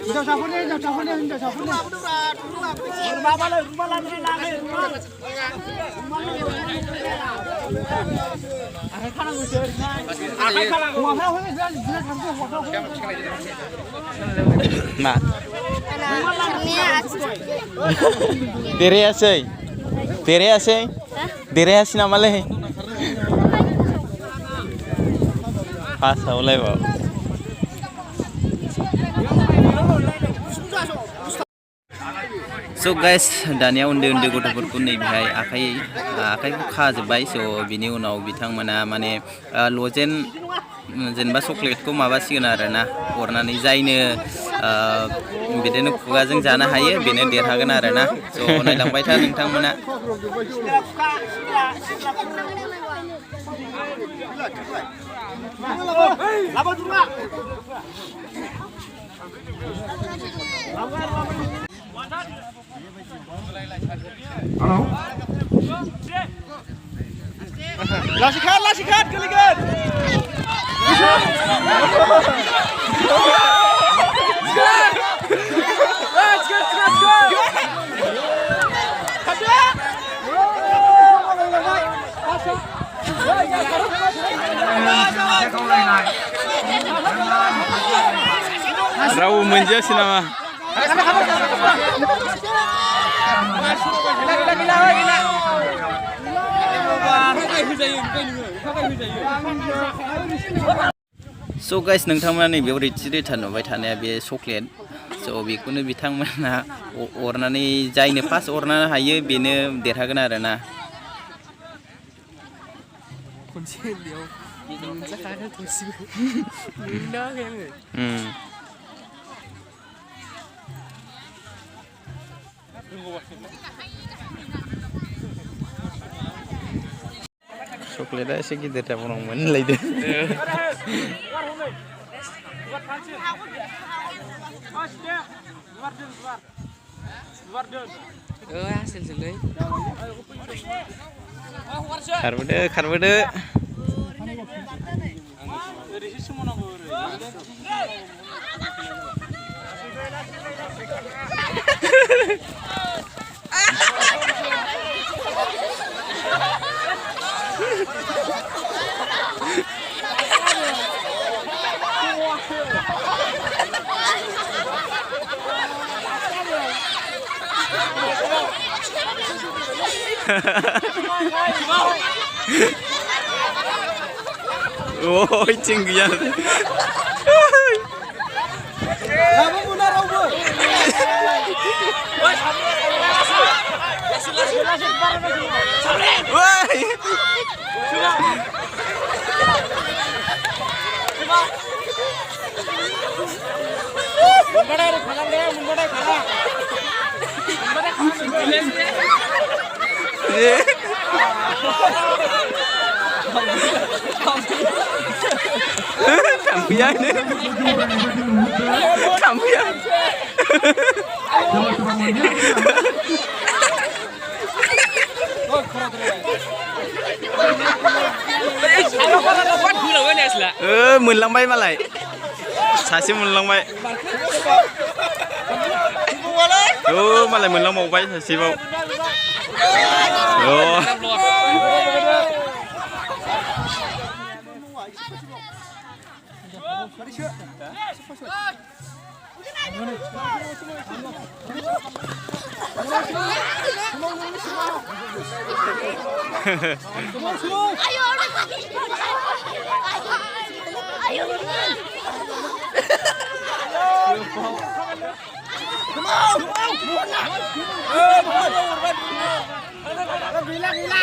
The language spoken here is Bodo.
Jauh siapa nih? Jauh siapa nih? Jauh siapa nih? Rumah mana? Rumah lagi lagi. Akhir kan aku jadi. Akhir kan aku. Wah, aku ini jelas Nah. Diri asy. Diri asy. Diri asy nama leh. Pas oleh ba. So guys, दानिया उन्दै गथ'फोरखौ नैबेहाय आखाइखौ खाजोब्बाय स' बिनि उनाव बिथांमोना माने लजेन जेनेबा चक्लेटखौ माबासिगोन आरोना हरनानै जायनो बिदिनो खुगाजों जानो हायो बेनो देरहागोन आरोना स' नायलांबाय था नोंथांमोना Halo. Lasikan, keligan. Let's go. Rawu menjadi nama. So guys, नोंथांमोना नैबेयाव रेटि नुबाय थानाया बे चक्लेट स' बेखौनो बिथांमोना अरनानै जायनो फार्स्ट अरनो हायो बेनो देरहागोन आरोना चक्लेटआ एसे गिदिर जाबावनांगौमोन होनलायदो खारबोदो Oh, tinggi ya. Kampian ini. Kampian. Moनलांबाय मालाय सासे मोनलांबाय मालाय मोनलांबावबाय सासेबाव Gila.